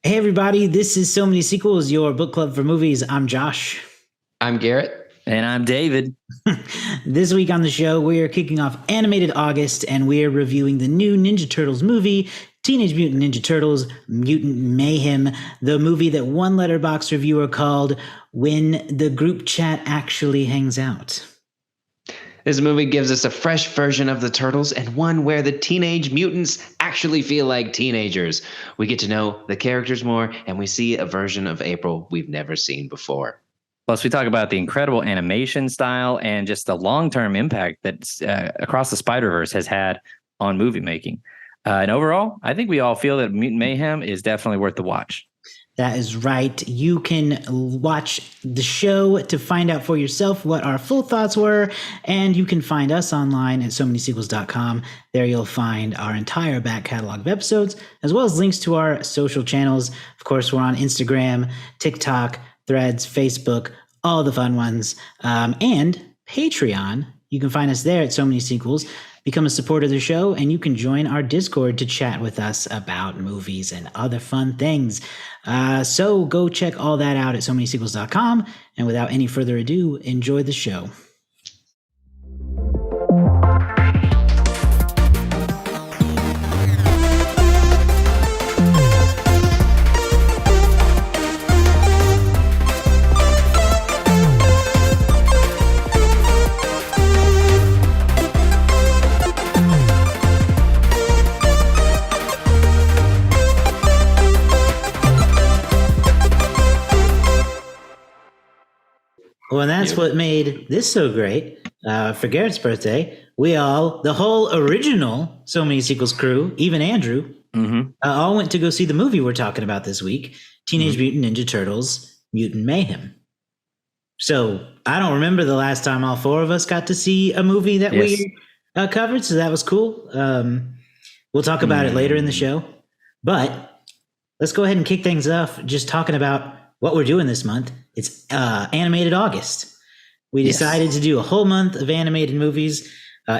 Hey everybody, this is So Many Sequels, your book club for movies. I'm Josh. I'm Garrett. And I'm David. This week on the show, we are kicking off Animated August, and we're reviewing the new Ninja Turtles movie, Teenage Mutant Ninja Turtles, Mutant Mayhem, the movie that one Letterboxd reviewer called When the Group Chat Actually Hangs Out. This movie gives us a fresh version of the Turtles and one where the teenage mutants actually feel like teenagers. We get to know the characters more, and we see a version of April we've never seen before. Plus, we talk about the incredible animation style and just the long-term impact that Across the Spider-Verse has had on movie making. And overall, I think we all feel that Mutant Mayhem is definitely worth the watch. That is right. You can watch the show to find out for yourself what our full thoughts were, and you can find us online at somanysequels.com. There you'll find our entire back catalog of episodes, as well as links to our social channels. Of course, we're on Instagram, TikTok, Threads, Facebook, all the fun ones, and Patreon. You can find us there at So Many Sequels. Become a supporter of the show, and you can join our Discord to chat with us about movies and other fun things. So go check all that out at somanysequels.com. And without any further ado, enjoy the show. Well, and that's what made this so great. For Garrett's birthday, the whole original So Many Sequels crew, even Andrew, all went to go see the movie we're talking about this week, Teenage Mutant Ninja Turtles, Mutant Mayhem. So I don't remember the last time all four of us got to see a movie that we covered, so that was cool. We'll talk about it later in the show. But let's go ahead and kick things off just talking about what we're doing this month. It's Animated August. We decided to do a whole month of animated movies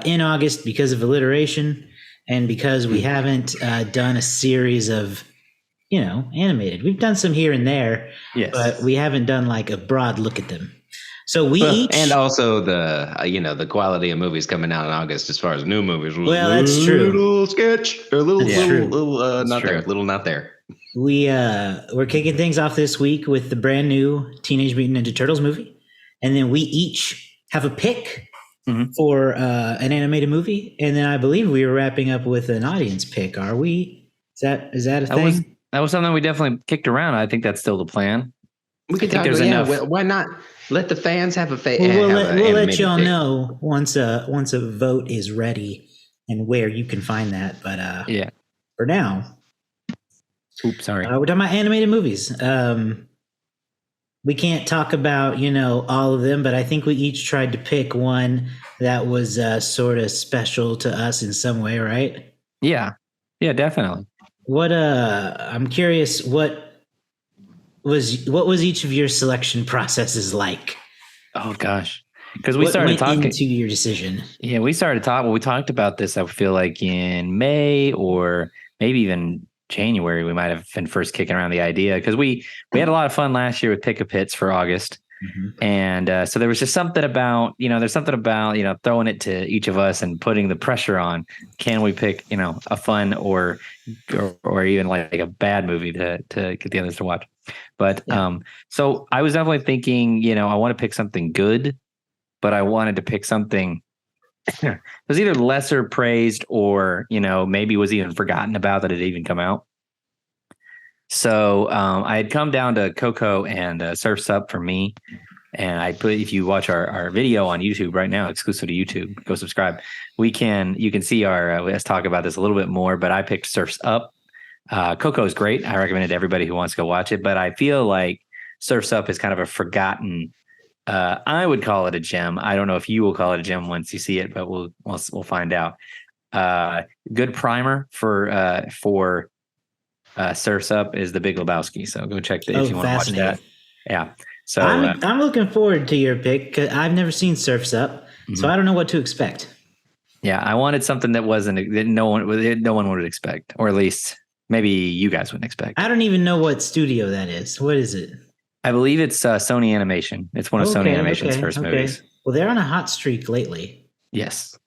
in August because of alliteration and because we haven't done a series of, animated. We've done some here and there, but we haven't done like a broad look at them. So we each... And also the quality of movies coming out in August as far as new movies. Well, that's true. Little sketch. Or little not there. We're kicking things off this week with the brand new Teenage Mutant Ninja Turtles movie. And then we each have a pick for an animated movie. And then I believe we were wrapping up with an audience pick. Are we? Is that a thing? That was something we definitely kicked around. I think that's still the plan. We could talk about enough. Why not let the fans have a we'll let y'all know once a vote is ready and where you can find that. But for now... Oops, sorry. We're talking about animated movies. We can't talk about, all of them, but I think we each tried to pick one that was sort of special to us in some way, right? Yeah, definitely. I'm curious, what was each of your selection processes like? Oh gosh, because we started talking into your decision. Yeah, we started talking. Well, we talked about this. I feel like in May or maybe even January, we might have been first kicking around the idea because we had a lot of fun last year with Pick-a-Pits for August. And so there was just something about, throwing it to each of us and putting the pressure on. Can we pick, a fun or even like a bad movie to get the others to watch? But so I was definitely thinking, I want to pick something good, but I wanted to pick something it was either lesser praised or, maybe was even forgotten about that it even come out. So I had come down to Coco and Surf's Up for me. And if you watch our video on YouTube right now, exclusive to YouTube, go subscribe. You can see let's talk about this a little bit more, but I picked Surf's Up. Coco is great. I recommend it to everybody who wants to go watch it, but I feel like Surf's Up is kind of a forgotten. I would call it a gem. I don't know if you will call it a gem once you see it, but we'll find out. Good primer for Surf's Up is The Big Lebowski. So go check that if you want to watch that. Yeah. So I'm looking forward to your pick because I've never seen Surf's Up, so I don't know what to expect. Yeah, I wanted something that no one would expect, or at least maybe you guys wouldn't expect. I don't even know what studio that is. What is it? I believe it's Sony Animation. It's one of Sony Animation's first movies. Well, they're on a hot streak lately. Yes.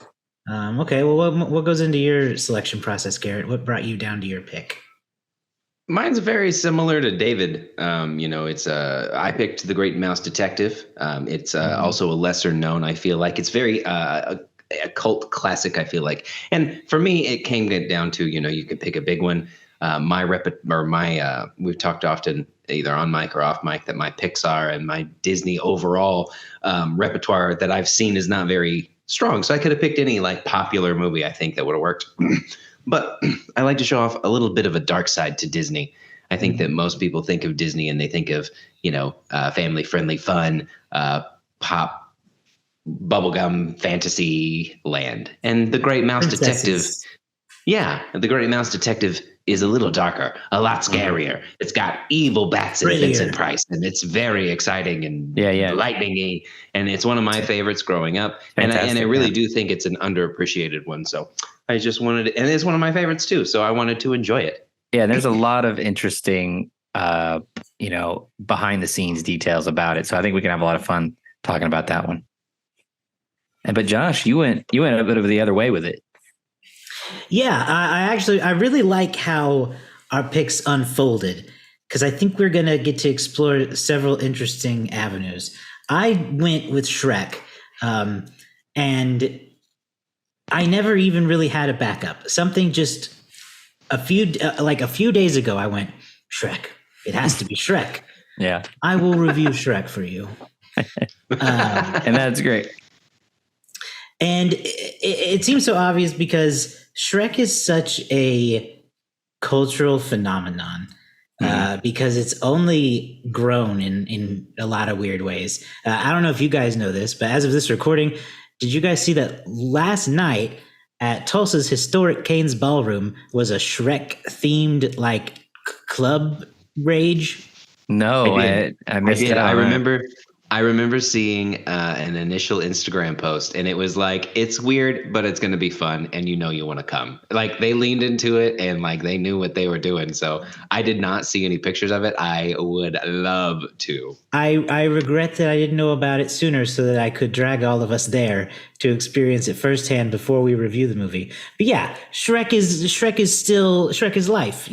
Okay. Well, what goes into your selection process, Garrett? What brought you down to your pick? Mine's very similar to David. It's I picked The Great Mouse Detective. It's also a lesser known. I feel like it's very a cult classic. I feel like, and for me, it came down to you could pick a big one. We've talked often either on mic or off mic that my Pixar and my Disney overall repertoire that I've seen is not very strong. So I could have picked any like popular movie I think that would have worked. But I like to show off a little bit of a dark side to Disney. I think that most people think of Disney and they think of, family friendly fun, pop, bubblegum fantasy land. And The Great Mouse Detective. Yeah. The Great Mouse Detective is a little darker, a lot scarier. It's got evil bats and Vincent Price, and it's very exciting and lightning-y. And it's one of my favorites growing up. And I really do think it's an underappreciated one. So I just wanted to, and it's one of my favorites too. So I wanted to enjoy it. Yeah, there's a lot of interesting, behind the scenes details about it. So I think we can have a lot of fun talking about that one. But Josh, you went a bit of the other way with it. Yeah, I really like how our picks unfolded because I think we're going to get to explore several interesting avenues. I went with Shrek, and I never even really had a backup. Something just a few days ago, I went, Shrek. It has to be Shrek. Yeah. I will review Shrek for you. And that's great. And it seems so obvious because Shrek is such a cultural phenomenon because it's only grown in a lot of weird ways. I don't know if you guys know this, but as of this recording, did you guys see that last night at Tulsa's historic Cain's Ballroom was a Shrek-themed club rage? No, I missed it. I remember seeing an initial Instagram post, and it was like, it's weird, but it's going to be fun, and you want to come. Like, they leaned into it, and they knew what they were doing. So I did not see any pictures of it. I would love to. I regret that I didn't know about it sooner so that I could drag all of us there to experience it firsthand before we review the movie. But yeah, Shrek is life,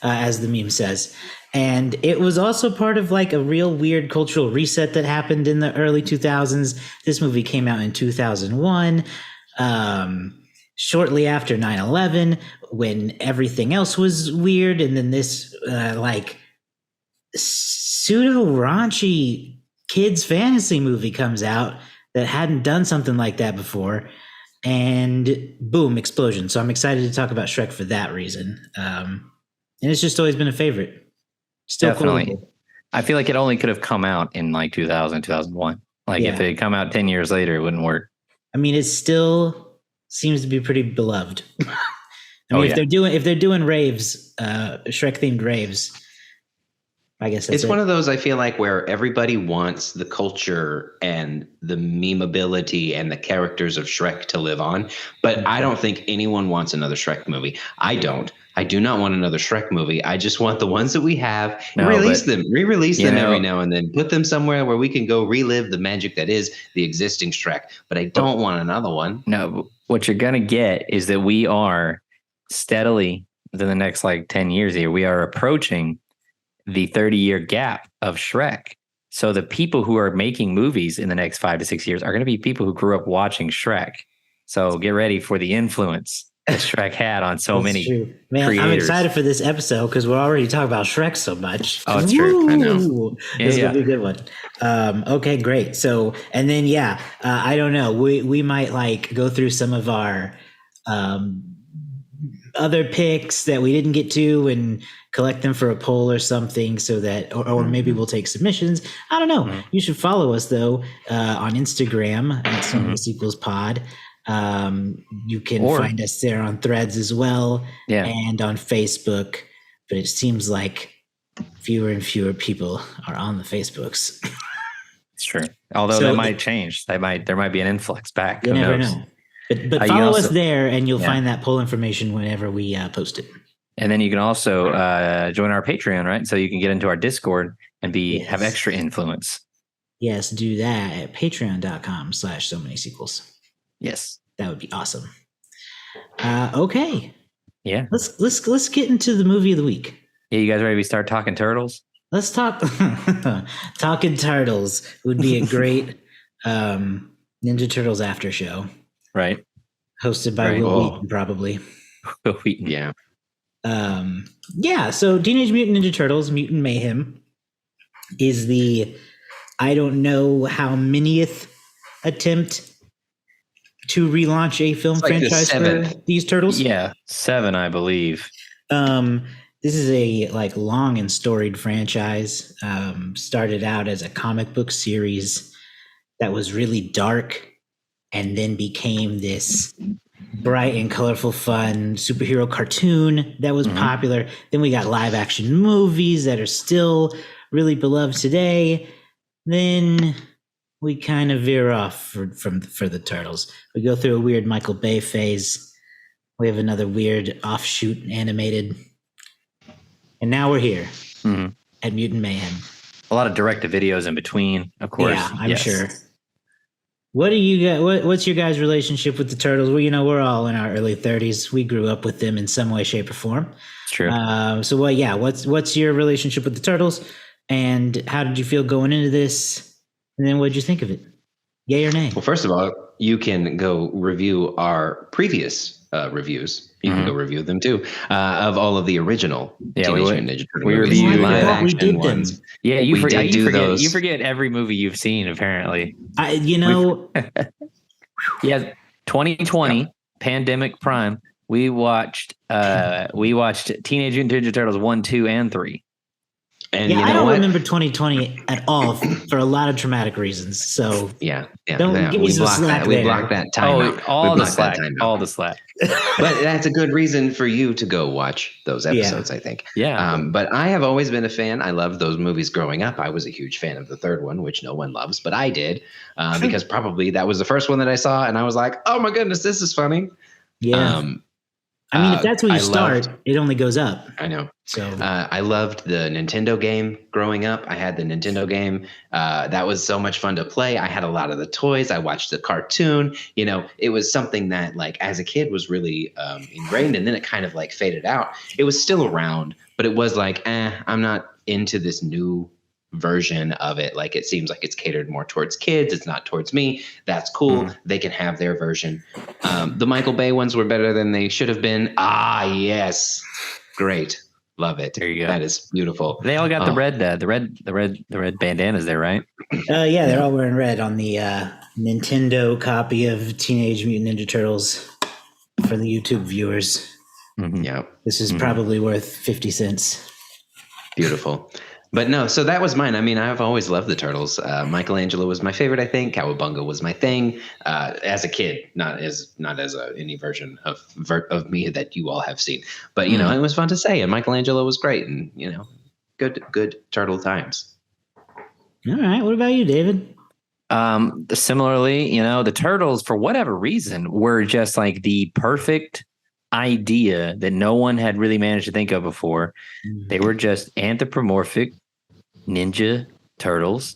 as the meme says. And it was also part of a real weird cultural reset that happened in the early 2000s. This movie came out in 2001, shortly after 9/11, when everything else was weird. And then this pseudo raunchy kids fantasy movie comes out that hadn't done something like that before. And boom, explosion. So I'm excited to talk about Shrek for that reason. And it's just always been a favorite. Still definitely cool. I feel like it only could have come out in 2000, 2001. If it had come out 10 years later, it wouldn't work. I mean, it still seems to be pretty beloved. If they're doing raves, Shrek themed raves, I guess it's one of those, I feel like, where everybody wants the culture and the memeability and the characters of Shrek to live on. But I don't think anyone wants another Shrek movie. I don't. I do not want another Shrek movie. I just want the ones that we have, re-release them every now and then. Put them somewhere where we can go relive the magic that is the existing Shrek. But I don't want another one. No, what you're going to get is that we are steadily, within the next 10 years here, we are approaching the 30-year gap of Shrek. So the people who are making movies in the next 5 to 6 years are going to be people who grew up watching Shrek. So get ready for the influence that Shrek had on so many creators. I'm excited for this episode because we're already talking about Shrek so much. Oh, it's true. I know. This is going to be a good one. Okay, great. So, and then, I don't know. We might go through some of our other picks that we didn't get to and collect them for a poll or something so that, or maybe we'll take submissions. I don't know. You should follow us though, on Instagram at Sony Sequels Pod. You can find us there on Threads as well, and on Facebook. But it seems like fewer and fewer people are on the Facebooks. It's true. Although that might change. There might be an influx back. You never know. But follow us there, and you'll find that poll information whenever we post it. And then you can also join our Patreon, right? So you can get into our Discord and have extra influence. Yes, do that at patreon.com/so-many-sequels. Yes. That would be awesome. Okay. Yeah. Let's get into the movie of the week. Yeah, you guys ready to start talking turtles? Let's talk Talking Turtles would be a great Ninja Turtles after show. Right. Hosted by Will Wheaton, probably. Will Wheaton. Yeah. So Teenage Mutant Ninja Turtles, Mutant Mayhem is the I don't know how manyth attempt to relaunch a film franchise for these turtles. Yeah, 7, I believe. This is a long and storied franchise. Started out as a comic book series that was really dark and then became this bright and colorful, fun superhero cartoon that was popular. Then we got live action movies that are still really beloved today. Then we kind of veer off for the Turtles. We go through a weird Michael Bay phase. We have another weird offshoot animated. And now we're here at Mutant Mayhem. A lot of direct-to-videos in between, of course. Yeah, I'm sure. What do you guys? What's your guys' relationship with the Turtles? Well, we're all in our early 30s. We grew up with them in some way, shape, or form. It's true. What's your relationship with the Turtles? And how did you feel going into this? And then what did you think of it? Yay or nay? Well, first of all, you can go review our previous reviews. You can go review them too, of all of the original Teenage Mutant Ninja Turtles. We reviewed live action ones. Yeah, you forget every movie you've seen, apparently. Yeah, 2020 pandemic prime. We watched Teenage Mutant Ninja Turtles 1, 2, and 3. And I don't remember 2020 at all for a lot of traumatic reasons. So don't give me some slack there. We blocked that time out. All the slack. But that's a good reason for you to go watch those episodes, I think. Yeah. But I have always been a fan. I loved those movies growing up. I was a huge fan of the third one, which no one loves, but I did because probably that was the first one that I saw, and I was like, oh my goodness, this is funny. Yeah. If that's where you start, it only goes up. I know. So I loved the Nintendo game growing up. I had the Nintendo game. That was so much fun to play. I had a lot of the toys. I watched the cartoon. It was something that, as a kid, was really ingrained, and then it kind of faded out. It was still around, but it was I'm not into this new version of it. It seems like it's catered more towards kids. It's not towards me. That's cool. They can have their version. The Michael Bay ones were better than they should have been. Yes. Great. Love it. There you go. That is beautiful. They all got the red bandanas there, right? Yeah, they're all wearing red on the Nintendo copy of Teenage Mutant Ninja Turtles for the YouTube viewers. Yeah. This is probably worth 50 cents. Beautiful. But no, so that was mine. I've always loved the Turtles. Michelangelo was my favorite, I think. Cowabunga was my thing as a kid, not as any version of me that you all have seen. But it was fun to say, and Michelangelo was great, and good turtle times. All right, what about you, David? Similarly, the Turtles, for whatever reason, were just the perfect idea that no one had really managed to think of before. They were just anthropomorphic Ninja Turtles,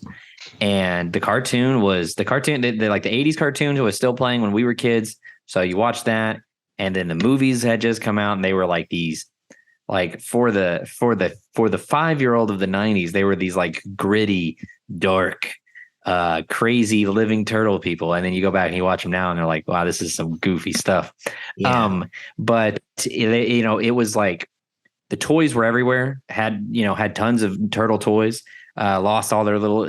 and the cartoon, the 80s cartoon was still playing when we were kids, so you watched that, and then the movies had just come out, and they were these for the 5-year-old of the 90s, they were these gritty, dark, crazy living turtle people, and then you go back and you watch them now, and they're like, wow, this is some goofy stuff. But it was the toys were everywhere. Had tons of turtle toys. Lost all their little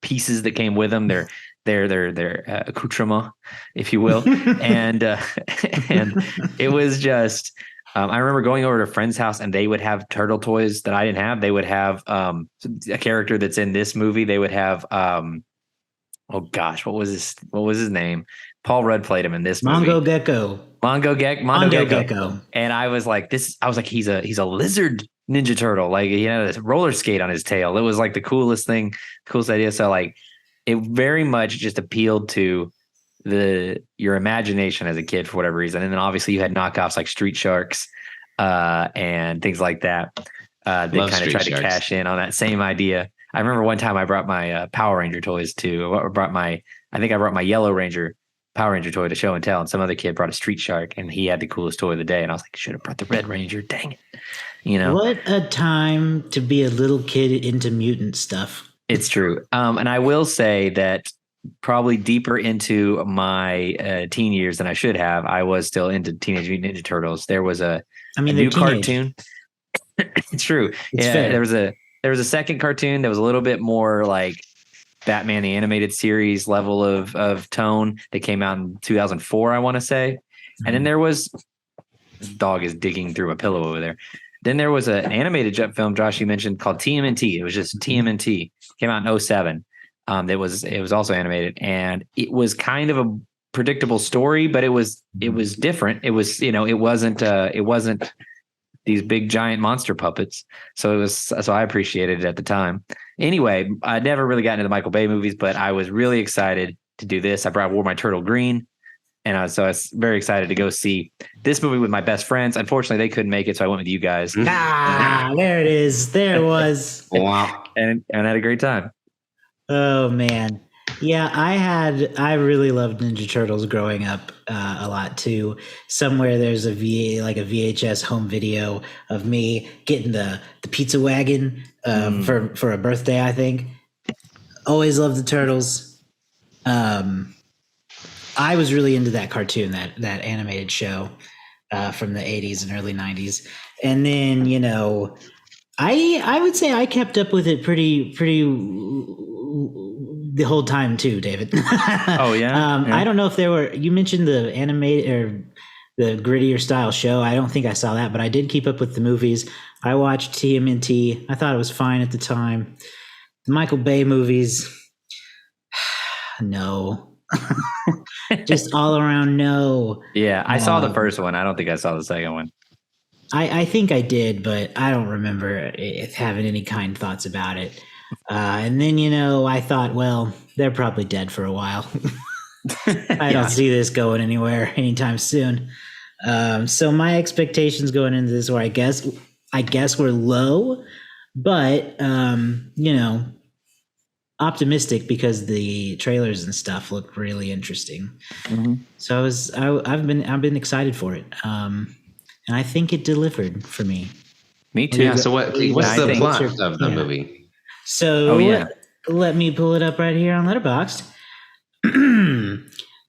pieces that came with them. Their accoutrement, if you will, and it was just. I remember going over to a friend's house, and they would have turtle toys that I didn't have. They would have a character that's in this movie. They would have oh gosh, what was his name? Paul Rudd played him in this movie. Mondo Gecko. And I was like, he's a lizard Ninja Turtle. He had a roller skate on his tail. It was the coolest idea. So it very much just appealed to your imagination as a kid for whatever reason. And then obviously you had knockoffs like Street Sharks and things like that. They kind of tried to cash in on that same idea. I remember one time I brought my Power Ranger toys too. I brought my Yellow Ranger Power Ranger toy to show and tell, and some other kid brought a Street Shark, and he had the coolest toy of the day. And I was like, should have brought the Red Ranger. Dang it. You know, what a time to be a little kid into mutant stuff. It's true. And I will say that probably deeper into my teen years than I should have, I was still into Teenage Mutant Ninja Turtles. There was a new cartoon. It's true. It's fair. There was a second cartoon that was a little bit more like Batman the Animated Series level of tone that came out in 2004, I want to say. Mm-hmm. And then there was, this dog is digging through a pillow over there. Then there was an animated film, Josh, you mentioned, called TMNT. It was just TMNT. Came out in 2007. It was also animated, and it was kind of a predictable story, but it was different. It was, it wasn't these big giant monster puppets. So I appreciated it at the time. Anyway, I never really got into the Michael Bay movies, but I was really excited to do this. I wore my turtle green. And so I was very excited to go see this movie with my best friends. Unfortunately, they couldn't make it, so I went with you guys. There it is. There it was. Wow. And I had a great time. Oh, man. Yeah, I really loved Ninja Turtles growing up a lot too. Somewhere there's a VHS home video of me getting the pizza wagon for a birthday, I think. Always loved the Turtles. I was really into that cartoon, that animated show from the 80s and early 90s. And then, I would say I kept up with it pretty the whole time too, David. Oh yeah? I don't know if you mentioned the animated or the grittier style show. I don't think I saw that, but I did keep up with the movies. I watched TMNT. I thought it was fine at the time. The Michael Bay movies, no. Just all around no. Yeah, I saw the first one. I don't think I saw the second one. I think I did, but I don't remember having any kind thoughts about it. And then, I thought, well, they're probably dead for a while. I don't see this going anywhere anytime soon. So my expectations going into this were, I guess were low, but, optimistic because the trailers and stuff look really interesting. Mm-hmm. So I've been excited for it. And I think it delivered for me. Me too. Yeah. So what's the plot of the movie? So let me pull it up right here on Letterboxd.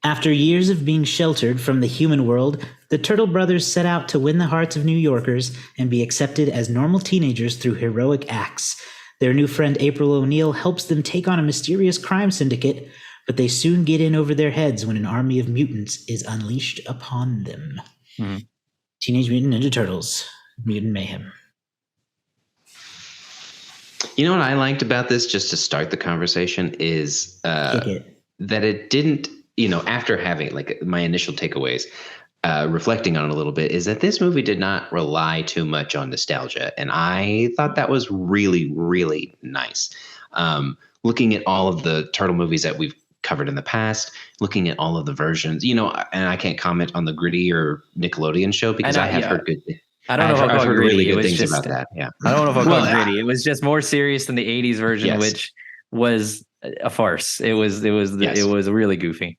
After years of being sheltered from the human world, the Turtle Brothers set out to win the hearts of New Yorkers and be accepted as normal teenagers through heroic acts. Their new friend April O'Neil helps them take on a mysterious crime syndicate, but they soon get in over their heads when an army of mutants is unleashed upon them. Mm-hmm. Teenage Mutant Ninja Turtles, Mutant Mayhem. You know what I liked about this, just to start the conversation, is that it didn't, after having like my initial takeaways, reflecting on it a little bit, is that this movie did not rely too much on nostalgia. And I thought that was really, really nice. Looking at all of the Turtle movies that we've covered in the past, looking at all of the versions, and I can't comment on the grittier Nickelodeon show because I have heard good things. I don't know if I'll go gritty. Really good things about that. Yeah. I don't know if I'll go gritty. It was just more serious than the 80s version, which was a farce. It was really goofy.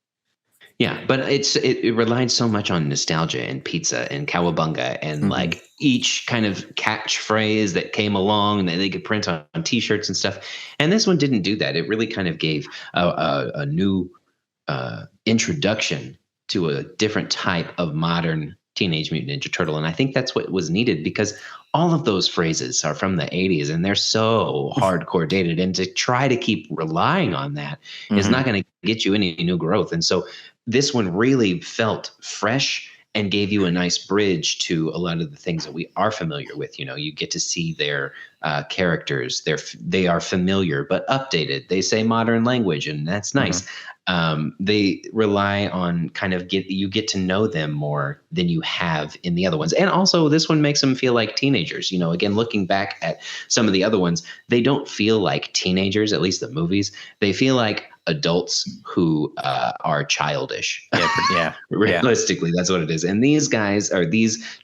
Yeah, but it relied so much on nostalgia and pizza and cowabunga and like each kind of catchphrase that came along that they could print on T-shirts and stuff. And this one didn't do that. It really kind of gave a new introduction to a different type of modern Teenage Mutant Ninja Turtle. And I think that's what was needed, because all of those phrases are from the 80s and they're so hardcore dated. And to try to keep relying on that is not going to get you any new growth. And so this one really felt fresh and gave you a nice bridge to a lot of the things that we are familiar with. You get to see their characters. They are familiar but updated. They say modern language, and that's nice. They rely on kind of you get to know them more than you have in the other ones. And also this one makes them feel like teenagers. Again, looking back at some of the other ones, they don't feel like teenagers, at least the movies. They feel like adults who are childish. Yeah. Realistically, that's what it is. And these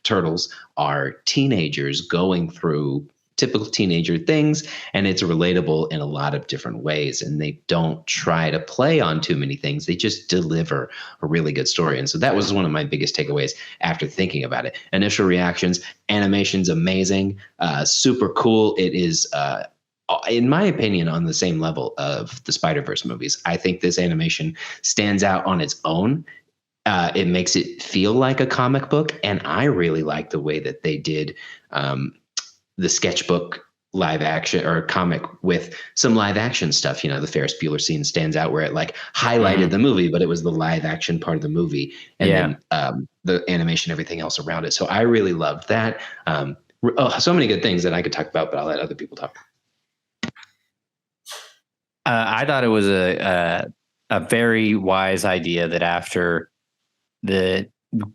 turtles are teenagers going through typical teenager things, and it's relatable in a lot of different ways, and they don't try to play on too many things. They just deliver a really good story. And so that was one of my biggest takeaways after thinking about it. Initial reactions: animation's amazing, super cool. It is in my opinion on the same level of the Spider-Verse movies. I think this animation stands out on its own. It makes it feel like a comic book, and I really like the way that they did the sketchbook live action or comic with some live action stuff. The Ferris Bueller scene stands out where it like highlighted the movie, but it was the live action part of the movie, and then the animation, everything else around it. So I really loved that. So many good things that I could talk about, but I'll let other people talk. I thought it was a very wise idea that after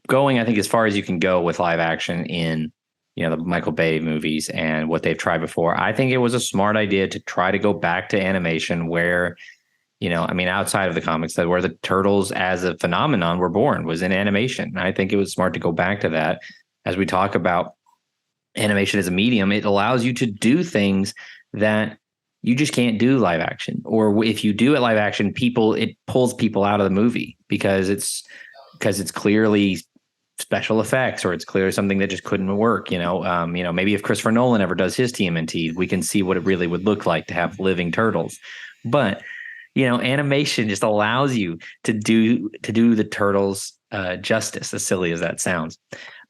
going, I think, as far as you can go with live action in the Michael Bay movies and what they've tried before, I think it was a smart idea to try to go back to animation where, outside of the comics, that where the turtles as a phenomenon were born was in animation. And I think it was smart to go back to that. As we talk about animation as a medium, it allows you to do things that you just can't do live action. Or if you do it live action, it pulls people out of the movie because it's clearly special effects, or it's clearly something that just couldn't work. Maybe if Christopher Nolan ever does his TMNT, we can see what it really would look like to have living turtles. But animation just allows you to do the turtles justice, as silly as that sounds.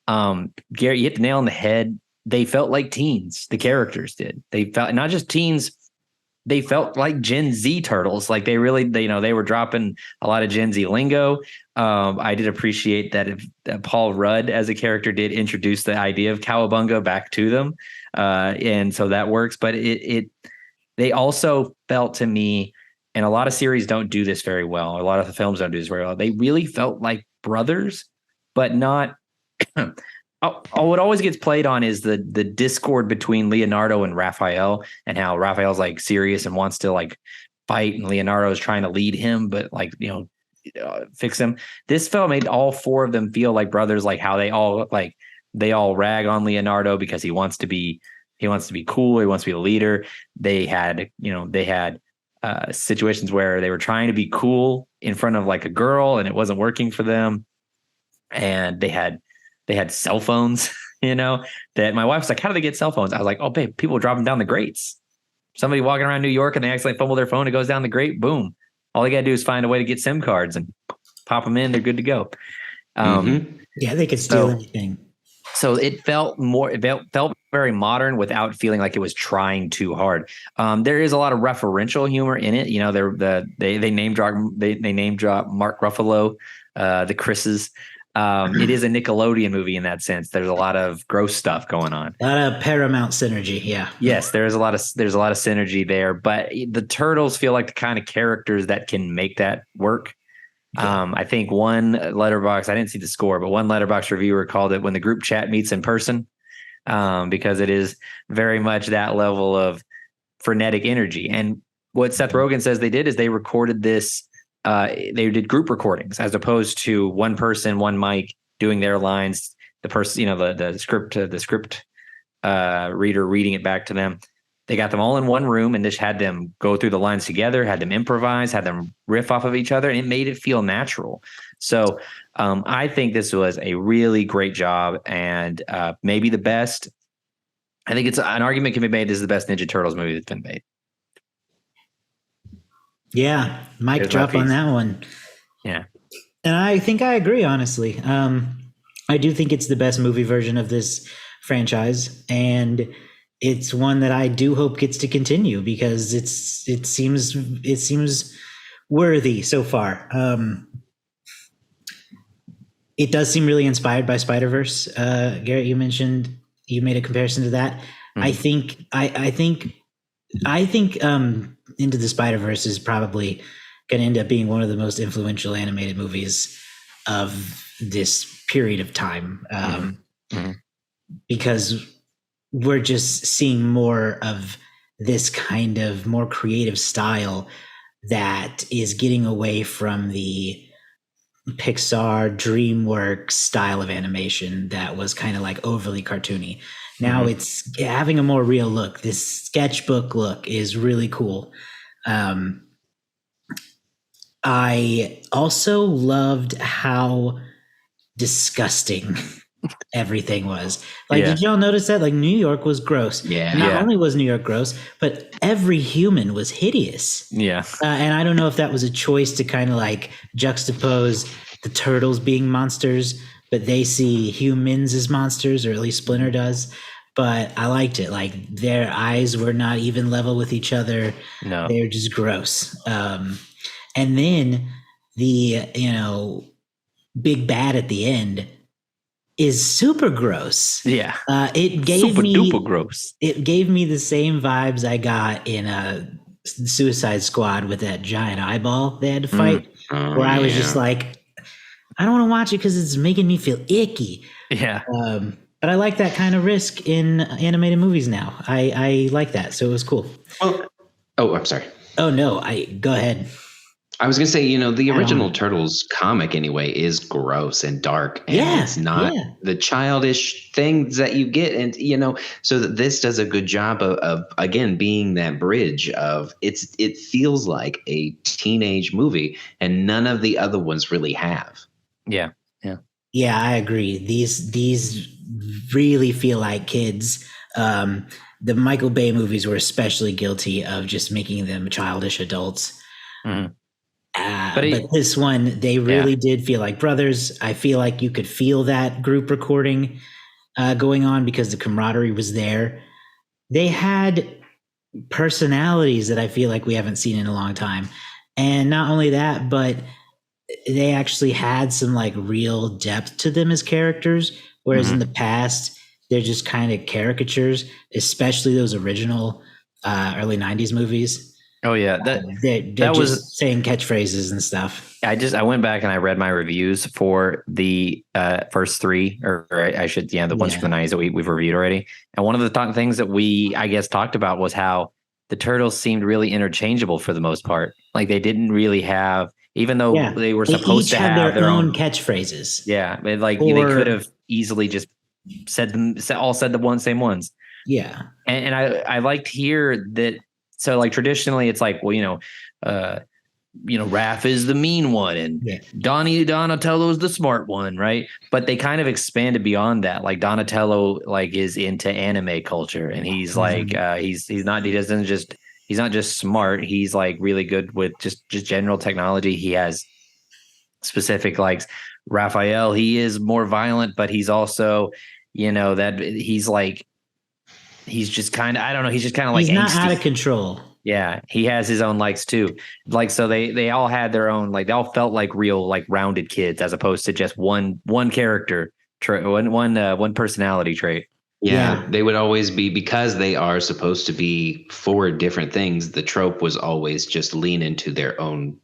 Garrett, you hit the nail on the head. They felt like teens. The characters did. They felt not just teens. They felt like Gen Z turtles. Like they were dropping a lot of Gen Z lingo. I did appreciate that Paul Rudd as a character did introduce the idea of cowabunga back to them. And so that works. But they also felt to me, and a lot of series don't do this very well. A lot of the films don't do this very well. They really felt like brothers, but not. What always gets played on is the discord between Leonardo and Raphael, and how Raphael's like serious and wants to like fight, and Leonardo is trying to lead him, but fix him. This film made all four of them feel like brothers, like how they all rag on Leonardo because he wants to be cool, he wants to be the leader. They had situations where they were trying to be cool in front of like a girl and it wasn't working for them, and they had cell phones, that my wife's like, how do they get cell phones? I was like, oh, babe, people drop them down the grates. Somebody walking around New York and they accidentally fumble their phone, it goes down the grate, boom. All they got to do is find a way to get SIM cards and pop them in. They're good to go. Yeah, they could steal anything. So it felt very modern without feeling like it was trying too hard. There is a lot of referential humor in it. They name drop Mark Ruffalo, the Chris's. It is a Nickelodeon movie in that sense. There's a lot of gross stuff going on. A lot of Paramount synergy, yeah. Yes, there's a lot of synergy there, but the turtles feel like the kind of characters that can make that work. Yeah. I think one Letterboxd, I didn't see the score, but one Letterboxd reviewer called it when the group chat meets in person, because it is very much that level of frenetic energy. And what Seth Rogen says they did is they recorded this. They did group recordings as opposed to one person, one mic doing their lines. The person, the script reader reading it back to them. They got them all in one room and just had them go through the lines together, had them improvise, had them riff off of each other, and it made it feel natural. So I think this was a really great job, and maybe the best. I think it's an argument can be made. This is the best Ninja Turtles movie that's been made. Yeah, mic drop on that one. Yeah. And I think I agree, honestly. I do think it's the best movie version of this franchise, and it's one that I do hope gets to continue because it seems worthy so far. It does seem really inspired by Spider-Verse. Garrett, you made a comparison to that. Mm-hmm. I think Into the Spider-Verse is probably going to end up being one of the most influential animated movies of this period of time. Because we're just seeing more of this kind of more creative style that is getting away from the Pixar, DreamWorks style of animation that was kind of like overly cartoony. Now it's having a more real look. This sketchbook look is really cool. I also loved how disgusting everything was. Like, did y'all notice that? Like, New York was gross. Yeah. And not only was New York gross, but every human was hideous. Yeah. And I don't know if that was a choice to kind of like juxtapose the turtles being monsters, but they see humans as monsters, or at least Splinter does. But I liked it. Like, their eyes were not even level with each other. No. They're just gross. And then the, big bad at the end is super gross. Yeah. It gave super me duper gross. It gave me the same vibes I got in Suicide Squad with that giant eyeball they had to fight, where I was just like, I don't want to watch it because it's making me feel icky. Yeah. But I like that kind of risk in animated movies now. I like that, so it was cool. I'm sorry. Oh no, go ahead. I was going to say, the original Turtles comic anyway is gross and dark, and it's not the childish things that you get. And, so that this does a good job of again, being that bridge of it feels like a teenage movie, and none of the other ones really have. Yeah. Yeah. Yeah, I agree. These really feel like kids. The Michael Bay movies were especially guilty of just making them childish adults. But this one, they really did feel like brothers. I feel like you could feel that group recording going on because the camaraderie was there. They had personalities that I feel like we haven't seen in a long time. And not only that, but they actually had some like real depth to them as characters. Whereas in the past, they're just kind of caricatures, especially those original early 90s movies. Oh yeah, they're that just was saying catchphrases and stuff. I went back and I read my reviews for the first three, or I should, the ones from the 90s that we've reviewed already. And one of the things that we, I guess, talked about was how the Turtles seemed really interchangeable for the most part. Like they didn't really have, even though they were supposed to have their own catchphrases. Yeah, they could have easily just said the same ones. Yeah, and I liked here that. So like traditionally it's like, well, Raph is the mean one and Donatello is the smart one, right? But they kind of expanded beyond that. Like Donatello is into anime culture, and he's he's not just smart. He's like really good with just general technology. He has specific likes. Raphael, he is more violent, but he's also, that he's just kind of, I don't know. He's just kind of like, he's not out of control. Yeah. He has his own likes too. Like, so they all had their own, they all felt like real, rounded kids, as opposed to just one character trait, one personality trait. Yeah. They would always be, because they are supposed to be four different things. The trope was always just lean into their own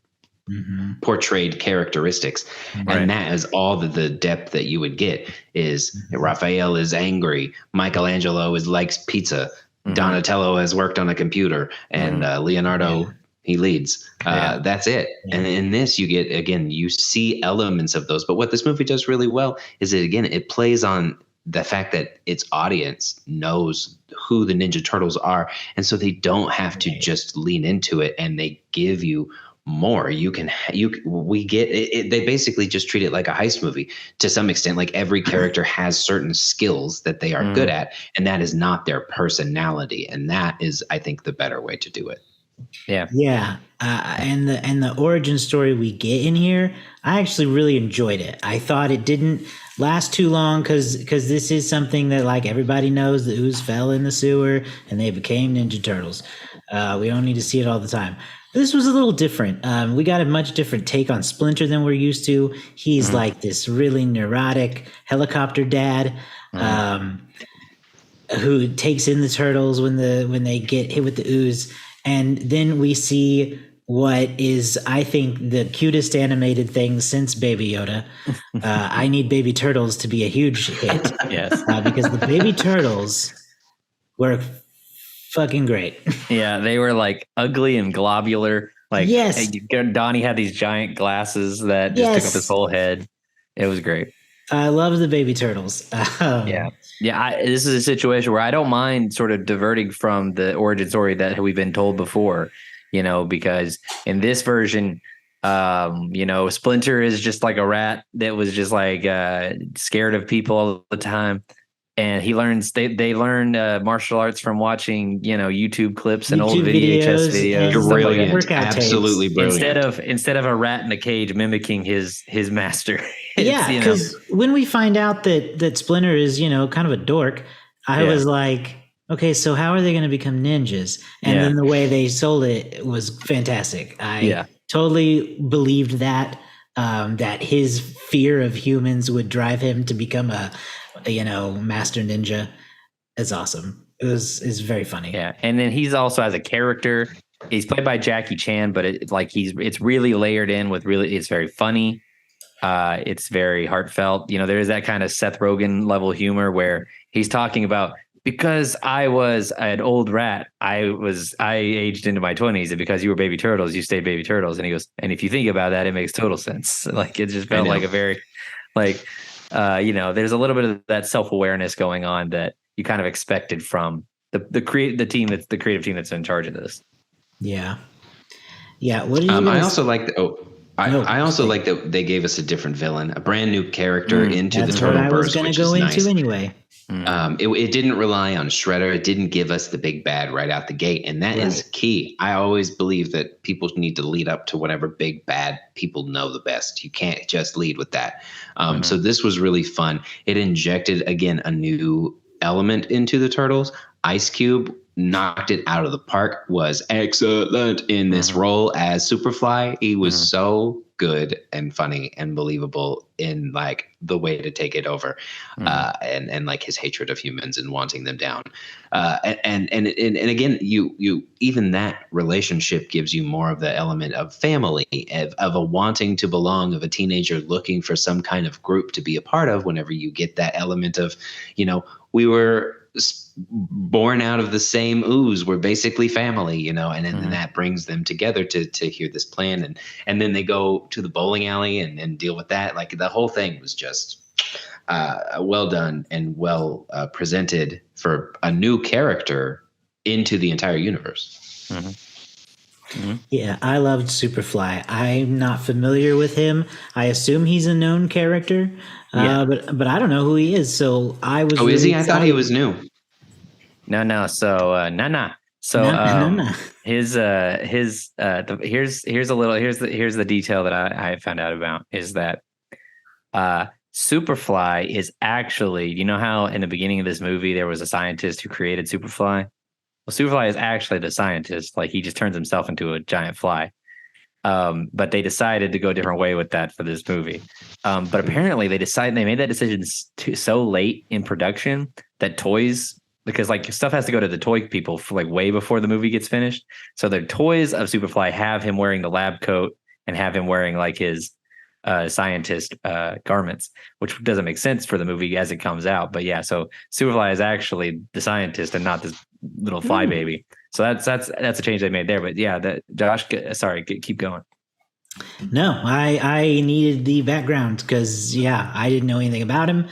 portrayed characteristics. Right. And that is all the depth that you would get is Raphael is angry. Michelangelo likes pizza. Donatello has worked on a computer, and Leonardo, he leads. That's it. Yeah. And in this, you get, again, you see elements of those. But what this movie does really well is it plays on the fact that its audience knows who the Ninja Turtles are. And so they don't have to just lean into it, and they give you more. We get it. They basically just treat it like a heist movie to some extent. Like every character has certain skills that they are good at, and that is not their personality. And that is, I think, the better way to do it. Yeah. Yeah. And the origin story we get in here, I actually really enjoyed it. I thought it didn't last too long because this is something that everybody knows. The ooze fell in the sewer and they became Ninja Turtles. We don't need to see it all the time. This was a little different. We got a much different take on Splinter than we're used to. He's like this really neurotic helicopter dad who takes in the turtles when they get hit with the ooze. And then we see what is, I think, the cutest animated thing since Baby Yoda. I Need Baby Turtles to be a huge hit. Yes. Because the Baby Turtles were fucking great. Yeah, they were like ugly and globular. Like, yes. Donnie had these giant glasses that just took up his whole head. It was great. I love the Baby Turtles. Yeah. This is a situation where I don't mind sort of diverting from the origin story that we've been told before, because in this version, Splinter is just like a rat that was just like scared of people all the time. And he learns, they learn martial arts from watching, YouTube clips and old VHS videos. Brilliant. Absolutely brilliant. Instead of a rat in a cage mimicking his master. Yeah, because when we find out that Splinter is, kind of a dork, I was like, okay, so how are they going to become ninjas? And then the way they sold it was fantastic. I totally believed that his fear of humans would drive him to become a master ninja. Is awesome. It's very funny. Yeah, and then he's also, as a character, he's played by Jackie Chan, but it's really layered in with it's very funny. It's very heartfelt. There is that kind of Seth Rogen level humor where he's talking about, because I was an old rat, I aged into my 20s, and because you were baby turtles, you stayed baby turtles. And he goes, and if you think about that, it makes total sense. Like, it just felt like a very, like, there's a little bit of that self-awareness going on that you kind of expected from the creative team that's in charge of this. Yeah. What do you? I also like I also like that they gave us a different villain, a brand new character into the Turtleverse, which is nice. Anyway. It didn't rely on Shredder. It didn't give us the big bad right out the gate. And that is key. I always believe that people need to lead up to whatever big bad people know the best. You can't just lead with that. So this was really fun. It injected, again, a new element into the Turtles. Ice Cube knocked it out of the park, was excellent in this role as Superfly. He was so good and funny and believable in like the way to take it over, and like his hatred of humans and wanting them down. And again, you even that relationship gives you more of the element of family, of a wanting to belong, of a teenager looking for some kind of group to be a part of. Whenever you get that element of, we were born out of the same ooze, we're basically family, and then that brings them together to hear this plan, and then they go to the bowling alley and deal with that. Like, the whole thing was just well done and well presented for a new character into the entire universe. Yeah, I loved Superfly. I'm not familiar with him. I assume he's a known character, but I don't know who he is. So I was. Oh, really is he? I thought he was new. No. So here's the detail that I found out about is that Superfly is actually, you know how in the beginning of this movie there was a scientist who created Superfly? Well, Superfly is actually the scientist. Like, he just turns himself into a giant fly. But they decided to go a different way with that for this movie. But apparently they made that decision so late in production that toys, because like stuff has to go to the toy people for like way before the movie gets finished. So the toys of Superfly have him wearing the lab coat and have him wearing like his scientist garments, which doesn't make sense for the movie as it comes out. But yeah, so Superfly is actually the scientist and not this little fly baby. So that's a change they made there. But yeah, Josh, sorry, keep going. No, I needed the background because I didn't know anything about him.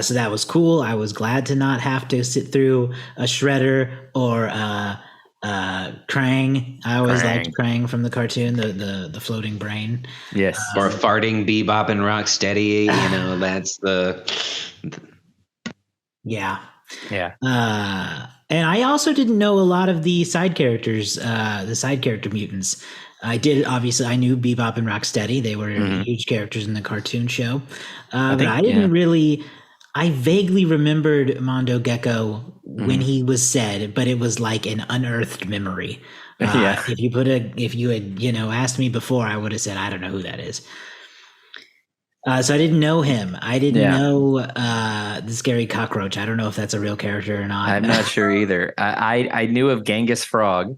So that was cool. I was glad to not have to sit through a Shredder or Krang. I always liked Krang from the cartoon, the floating brain. Yes. Or farting Bebop and Rocksteady. That's the. Yeah. Yeah. And I also didn't know a lot of the side characters, the side character mutants. I knew Bebop and Rocksteady. They were huge characters in the cartoon show. But I didn't really, I vaguely remembered Mondo Gecko when he was said, but it was like an unearthed memory. If you had, asked me before, I would have said, I don't know who that is. So I didn't know him. I didn't know the scary cockroach. I don't know if that's a real character or not. I'm not sure either. I knew of Genghis Frog.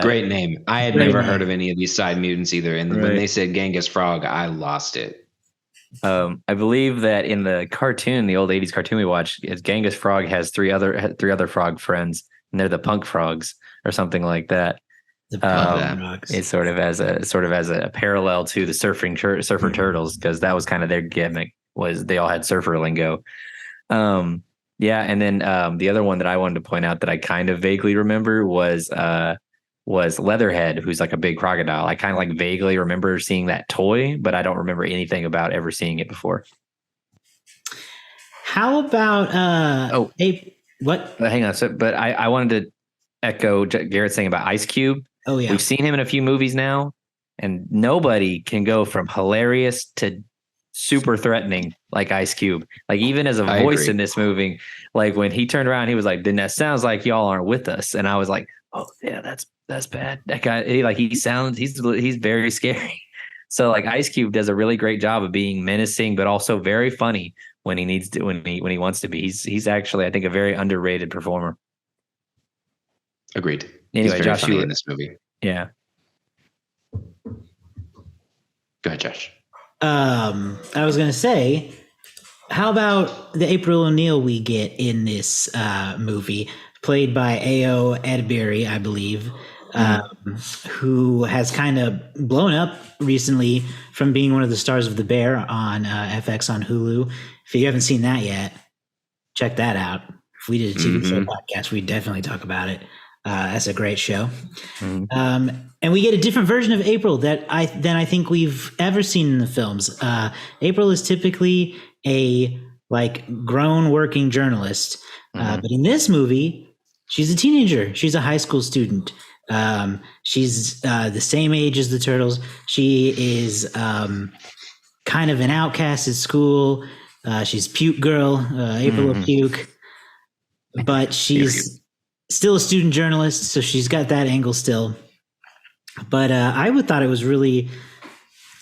Great name. I had never heard of any of these side mutants either. And when they said Genghis Frog, I lost it. I believe that in the cartoon, the old 80s cartoon we watched, Genghis Frog has three other frog friends, and they're the punk frogs or something like that. It's sort of as a parallel to the surfer turtles, because that was kind of their gimmick, was they all had surfer lingo. And then the other one that I wanted to point out that I kind of vaguely remember was Leatherhead, who's like a big crocodile. I kind of like vaguely remember seeing that toy, but I don't remember anything about ever seeing it before. How about what? Hang on, but I wanted to echo Garrett saying about Ice Cube. Oh yeah, we've seen him in a few movies now, and nobody can go from hilarious to super threatening like Ice Cube. Like, even as a voice in this movie, like when he turned around, he was like, "Then that sounds like y'all aren't with us," and I was like, "Oh yeah, that's bad." That guy, he's very scary. So like Ice Cube does a really great job of being menacing, but also very funny when he needs to, when he wants to be. He's actually, I think, a very underrated performer. Agreed. Anyway, Josh, you were in this movie. Yeah. Go ahead, Josh. I was gonna say, how about the April O'Neil we get in this movie, played by Ayo Edebiri, I believe, who has kind of blown up recently from being one of the stars of The Bear on FX on Hulu. If you haven't seen that yet, check that out. If we did a TV show podcast, we'd definitely talk about it. That's a great show. And we get a different version of April than I think we've ever seen in the films. April is typically a grown working journalist. But in this movie, she's a teenager. She's a high school student. She's the same age as the Turtles. She is kind of an outcast at school. She's Puke Girl, April of Puke. But she's still a student journalist, so she's got that angle still. But I thought it was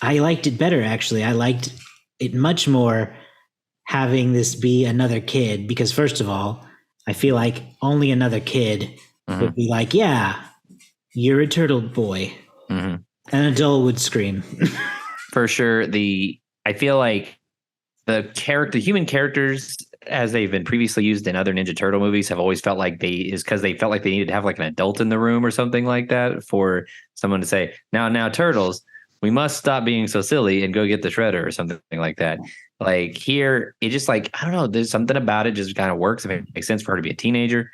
I liked it better, actually. I liked it much more having this be another kid, because first of all, I feel like only another kid would be like, yeah, you're a turtle boy. An adult would scream. For sure. I feel like the human characters, as they've been previously used in other Ninja Turtle movies, have always felt like because they felt like they needed to have like an adult in the room or something like that for someone to say, now Turtles, we must stop being so silly and go get the Shredder or something like that. Like here, it just I don't know, there's something about it just kind of works. It makes sense for her to be a teenager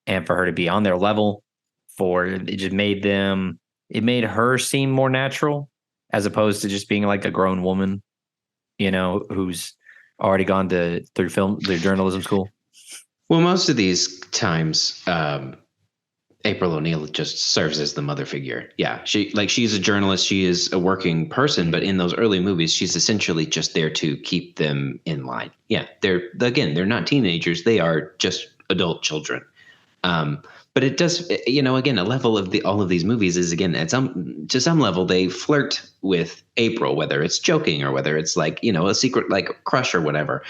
and for her to be on their level. It made her seem more natural as opposed to just being like a grown woman, who's already gone through journalism school. Well, most of these times, April O'Neil just serves as the mother figure. Yeah, she's a journalist. She is a working person, but in those early movies, she's essentially just there to keep them in line. Yeah, they're not teenagers. They are just adult children. But it does, again, a level of all of these movies is, again, to some level, they flirt with April, whether it's joking or whether it's a secret crush or whatever.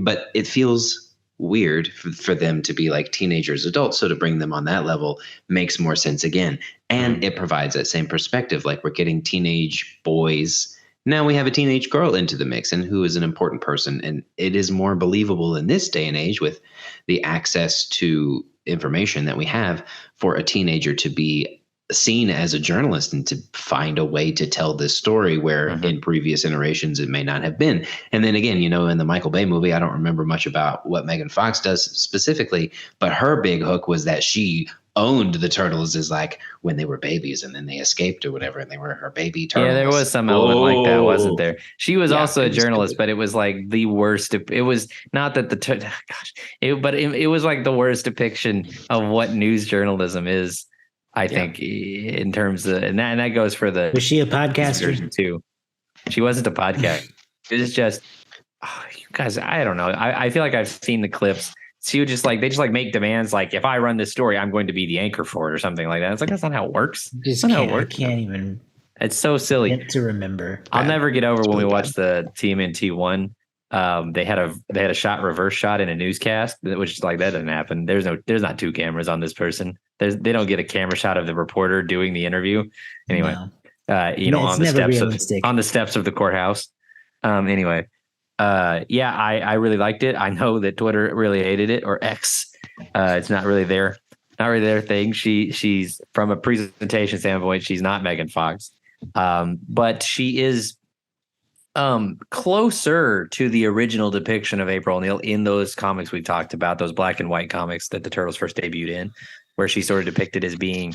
But it feels weird for them to be like teenagers, adults. So to bring them on that level makes more sense again. And it provides that same perspective. Like, we're getting teenage boys. Now we have a teenage girl into the mix, and who is an important person. And it is more believable in this day and age with the access to information that we have for a teenager to be seen as a journalist and to find a way to tell this story where in previous iterations it may not have been. And then again, in the Michael Bay movie, I don't remember much about what Megan Fox does specifically, but her big hook was that she owned the Turtles as when they were babies and then they escaped or whatever, and they were her baby turtles. Yeah, there was some element like that, wasn't there? She was also a journalist, but it was the worst. It was not that it was the worst depiction of what news journalism is. I think in terms of, and that goes for the. Was she a podcaster too? She wasn't a podcast. It was just, you guys. I don't know. I feel like I've seen the clips. She would just they make demands if I run this story, I'm going to be the anchor for it or something like that. It's that's not how it works. That's not how it works. I can't even. It's so silly to remember. I'll never get over when we watched the TMNT one They had a reverse shot in a newscast, which like that doesn't happen. There's not two cameras on this person. They don't get a camera shot of the reporter doing the interview. Anyway, No. on the steps of the courthouse. Anyway, I really liked it. I know that Twitter really hated it, or X. It's not really their thing. She's from a presentation standpoint, she's not Megan Fox, but she is closer to the original depiction of April O'Neil in those comics we talked about, those black and white comics that the Turtles first debuted in, where she's sort of depicted as being,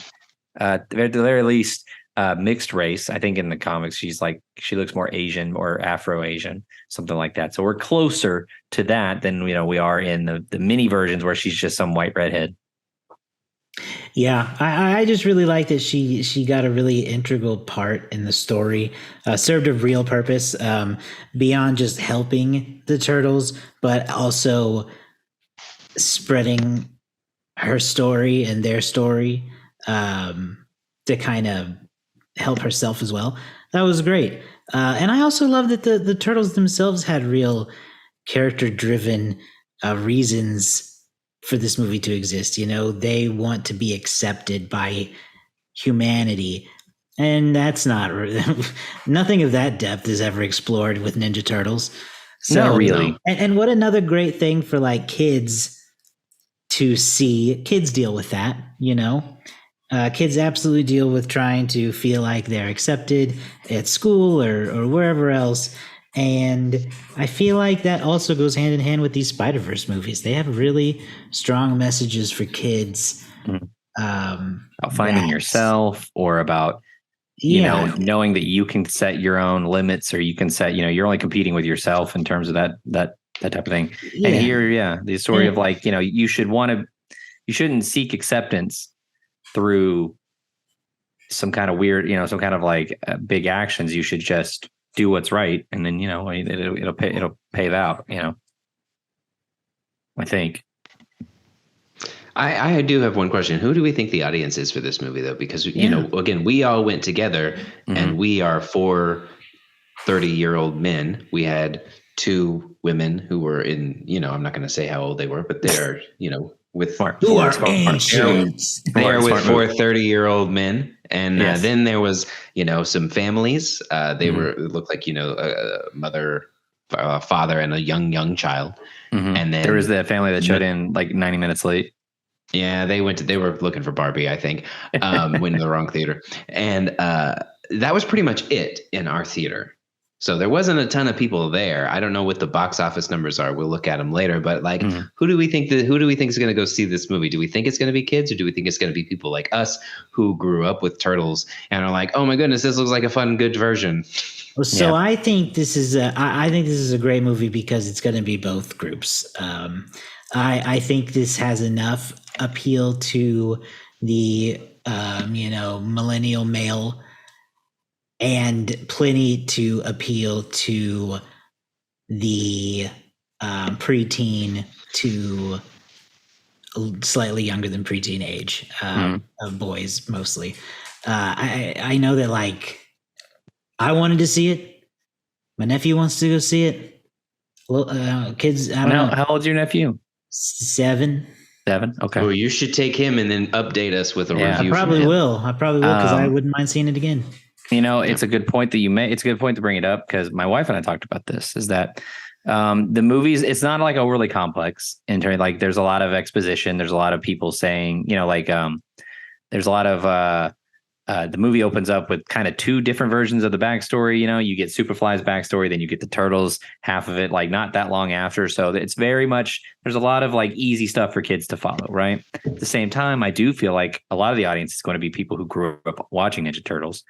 at the very least, mixed race. I think in the comics she looks more Asian or Afro-Asian, something like that. So we're closer to that than we are in the mini versions where she's just some white redhead. Yeah, I just really like that she got a really integral part in the story, served a real purpose beyond just helping the Turtles, but also spreading her story and their story to kind of help herself as well. That was great. And I also love that the Turtles themselves had real character-driven reasons for this movie to exist. They want to be accepted by humanity, and that's not nothing of that depth is ever explored with Ninja Turtles. So, not really. And what another great thing for like kids to see. Kids deal with that, kids absolutely deal with trying to feel like they're accepted at school or wherever else. And I feel like that also goes hand in hand with these Spider-Verse movies. They have really strong messages for kids. About finding yourself, or about, knowing that you can set your own limits, or you can set, you're only competing with yourself in terms of that type of thing. Yeah. And here, the story of like, you shouldn't seek acceptance through some kind of weird, some kind of like big actions. You should just do what's right, and then it'll pay out. I think. I do have one question. Who do we think the audience is for this movie, though? Because again, we all went together, and we are 4 30-year-old men. We had 2 women who were in. I'm not going to say how old they were, but they're with smart. They are with 4 30-year-old men. And then there was, some families. They looked like, a mother, father, and a young child. Mm-hmm. And then there was that family that showed in like 90 minutes late. Yeah, they were looking for Barbie, I think, went to the wrong theater. And that was pretty much it in our theater. So there wasn't a ton of people there. I don't know what the box office numbers are. We'll look at them later. But like, who do we think is going to go see this movie? Do we think it's going to be kids, or do we think it's going to be people like us who grew up with Turtles and are like, oh my goodness, this looks like a fun, good version? So I think this is a great movie because it's going to be both groups. I think this has enough appeal to the millennial male, and plenty to appeal to the preteen to slightly younger than preteen age of boys mostly. I know that like I wanted to see it. My nephew wants to go see it. Well, kids, I don't know. How old's your nephew? 7. 7. Okay. Well, you should take him and then update us with a review. I probably will because I wouldn't mind seeing it again. It's a good point that you made. It's a good point to bring it up because my wife and I talked about this. Is that the movies? It's not like overly complex in terms like there's a lot of exposition. There's a lot of people saying there's a lot of the movie opens up with kind of 2 different versions of the backstory. You get Superfly's backstory, then you get the Turtles, half of it like not that long after. So it's very much there's a lot of like easy stuff for kids to follow. Right. At the same time, I do feel like a lot of the audience is going to be people who grew up watching Ninja Turtles.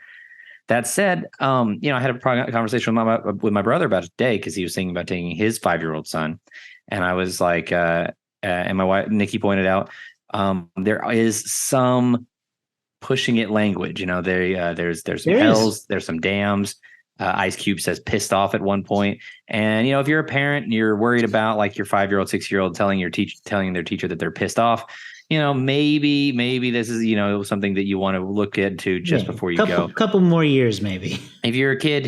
That said, I had a conversation with my brother about it today because he was thinking about taking his 5-year-old son, and I was like, and my wife Nikki pointed out, there is some pushing it language. There's some hells, there's some dams. Ice Cube says "pissed off" at one point, and if you're a parent and you're worried about like your 5-year-old, 6-year-old telling their teacher that they're pissed off. Maybe this is, something that you want to look into just before you go. Couple more years, maybe. If your kid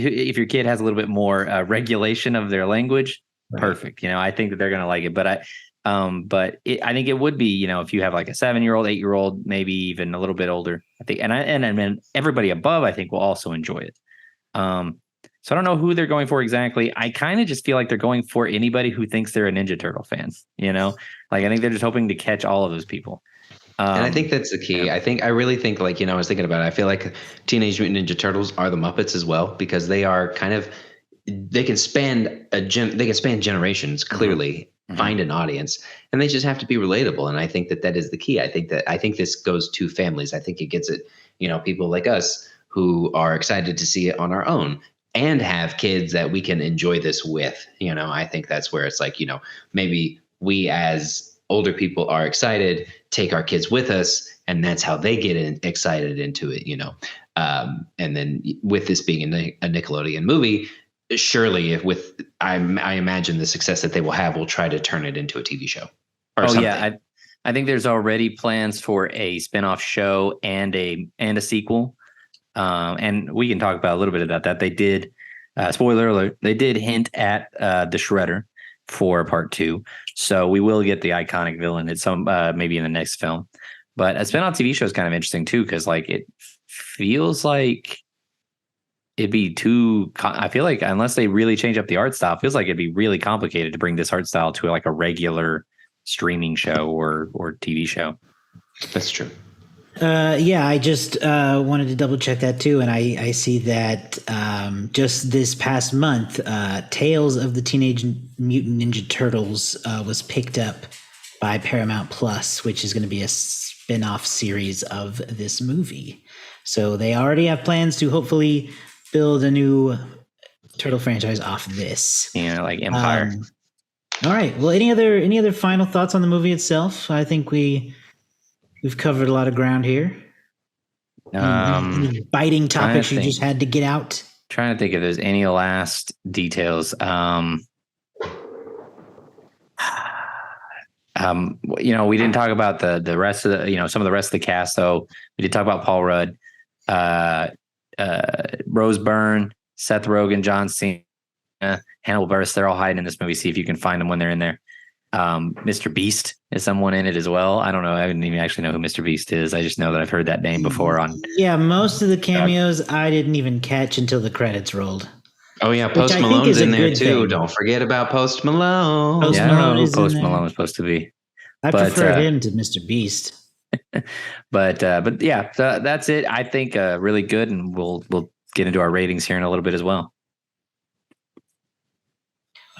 has a little bit more regulation of their language, perfect. I think that they're going to like it, but I think it would be, if you have like a 7-year-old, 8-year-old, maybe even a little bit older, I think, and I mean, everybody above, I think will also enjoy it. So I don't know who they're going for exactly. I kind of just feel like they're going for anybody who thinks they're a Ninja Turtle fan, like I think they're just hoping to catch all of those people. And I think that's the key. Yeah. I really think I was thinking about it. I feel like Teenage Mutant Ninja Turtles are the Muppets as well, because they are they can span generations, clearly find an audience, and they just have to be relatable. And I think that is the key. I think this goes to families. I think it gets it, people like us who are excited to see it on our own and have kids that we can enjoy this with. I think that's where it's maybe we as older people are excited, take our kids with us, and that's how they get excited into it, and then with this being a Nickelodeon movie, surely I imagine the success that they will have will try to turn it into a TV show or something. Yeah, I think there's already plans for a spinoff show and a sequel, and we can talk about a little bit about that. They did, spoiler alert, they did hint at the Shredder for part 2, so we will get the iconic villain at some maybe in the next film. But a spinoff TV show is kind of interesting too, because it feels like it'd be too. I feel like unless they really change up the art style, it feels like it'd be really complicated to bring this art style to a regular streaming show or TV show. That's true. Yeah, I just wanted to double check that too, and I see that just this past month, Tales of the Teenage Mutant Ninja Turtles was picked up by Paramount Plus, which is going to be a spin-off series of this movie. So they already have plans to hopefully build a new Turtle franchise off of this. Yeah, like Empire. All right. Well, any other final thoughts on the movie itself? I think we've covered a lot of ground here. Any biting topics you just had to get out? Trying to think if there's any last details. We didn't talk about the rest of the, some of the rest of the cast. So we did talk about Paul Rudd, Rose Byrne, Seth Rogen, John Cena, Hannibal Buress. They're all hiding in this movie. See if you can find them when they're in there. Mr. Beast is someone in it as well. I don't know. I didn't even actually know who Mr. Beast is. I just know that I've heard that name before on. Yeah, most of the cameos I didn't even catch until the credits rolled. Oh yeah, Post Malone's in there too. Thing. Don't forget about Post Malone. I don't know who Post Malone was supposed to be. I prefer him to Mr. Beast. but yeah, so that's it. I think really good, and we'll get into our ratings here in a little bit as well.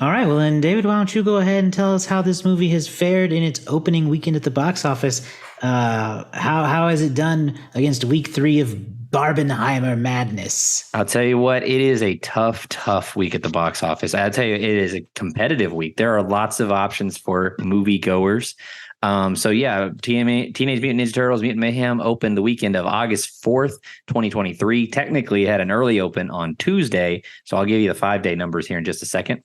All right, well then, David, why don't you go ahead and tell us how this movie has fared in its opening weekend at the box office? How has it done against week 3 of Barbenheimer madness? I'll tell you what, it is a tough week at the box office. I'll tell you, it is a competitive week. There are lots of options for movie goers. So yeah, Teenage Mutant Ninja Turtles Mutant Mayhem opened the weekend of August 4th, 2023. Technically, it had an early open on Tuesday, so I'll give you the 5-day numbers here in just a second.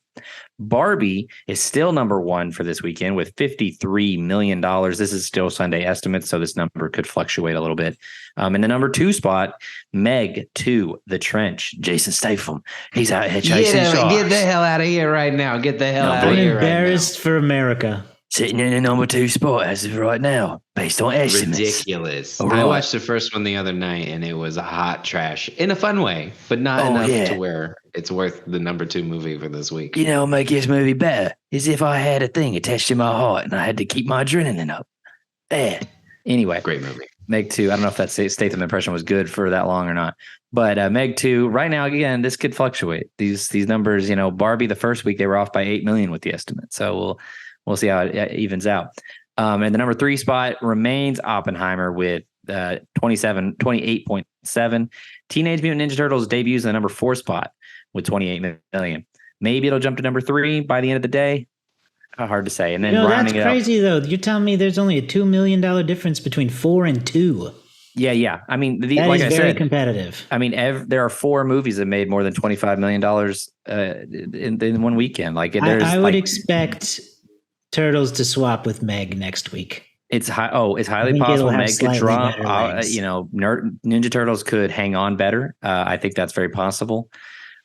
Barbie is still number 1 for this weekend with $53 million. This is still Sunday estimates, so this number could fluctuate a little bit. In the number 2 spot, Meg 2, The Trench, Jason Statham. He's out here chasing sharks. Get the hell out of here right now. Get the hell out of here right now. Embarrassed for America. Sitting in the number 2 spot as of right now, based on estimates. Ridiculous. Right. I watched the first one the other night, and it was a hot trash in a fun way, but not enough to where it's worth the number 2 movie for this week. You know, make this movie better is if I had a thing attached to my heart and I had to keep my adrenaline up. There. Anyway, great movie. Meg 2. I don't know if that Statham impression was good for that long or not, but Meg 2. Right now, again, this could fluctuate. These numbers, Barbie the first week they were off by 8 million with the estimate, so we'll see how it evens out. And the number 3 spot remains Oppenheimer with 28.7. Teenage Mutant Ninja Turtles debuts in the number 4 spot with 28 million. Maybe it'll jump to number 3 by the end of the day. Hard to say. And then that's crazy though. You're telling me there's only a $2 million difference between 4 and 2. Yeah. I mean, like I said, very competitive. I mean, there are 4 movies that made more than $25 million in one weekend. I would expect Turtles to swap with Meg next week. It's highly possible Meg could drop. Ninja Turtles could hang on better. I think that's very possible.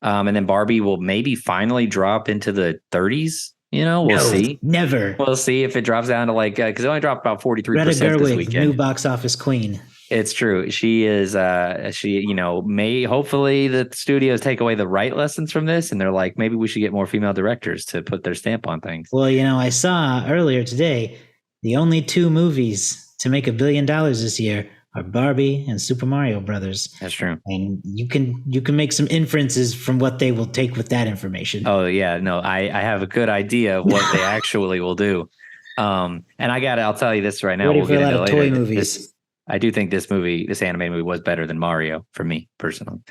And then Barbie will maybe finally drop into the 30s We'll see. Never. We'll see if it drops down to like because it only dropped about 43% this Greta weekend. Gerwig, new box office queen. It's true. She is. May hopefully the studios take away the right lessons from this, and they're like, maybe we should get more female directors to put their stamp on things. Well, I saw earlier today the only 2 movies to make $1 billion this year are Barbie and Super Mario Brothers. That's true. And you can make some inferences from what they will take with that information. Oh yeah, no, I have a good idea of what they actually will do. And I'll tell you this right now. We'll get into a lot of toy movies. I do think this animated movie was better than Mario for me personally.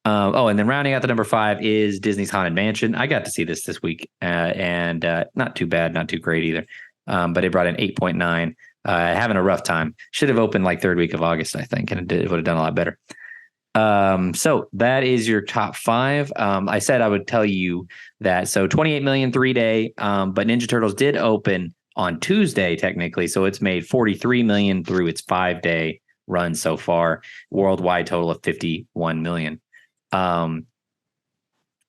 And then rounding out the number 5 is Disney's Haunted Mansion. I got to see this week, and not too bad, not too great either. But it brought in 8.9. Having a rough time. Should have opened like 3rd week of August, I think, and it would have done a lot better. So that is your top 5. I said I would tell you that. So 28 million 3-day, but Ninja Turtles did open on Tuesday, technically. So it's made 43 million through its 5-day run so far. Worldwide total of 51 million.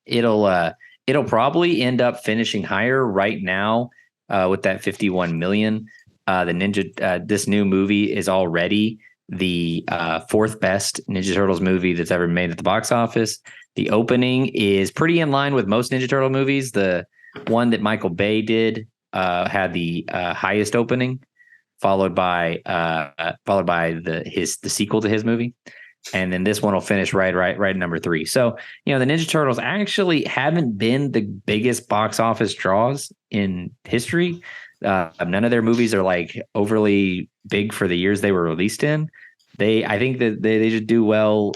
It'll probably end up finishing higher right now with that 51 million. This new movie is already the 4th best Ninja Turtles movie that's ever made at the box office. The opening is pretty in line with most Ninja Turtle movies. The one that Michael Bay did had the highest opening, followed by the sequel to his movie, and then this one will finish right at number 3. So the Ninja Turtles actually haven't been the biggest box office draws in history. None of their movies are like overly big for the years they were released in. I think that they should do well,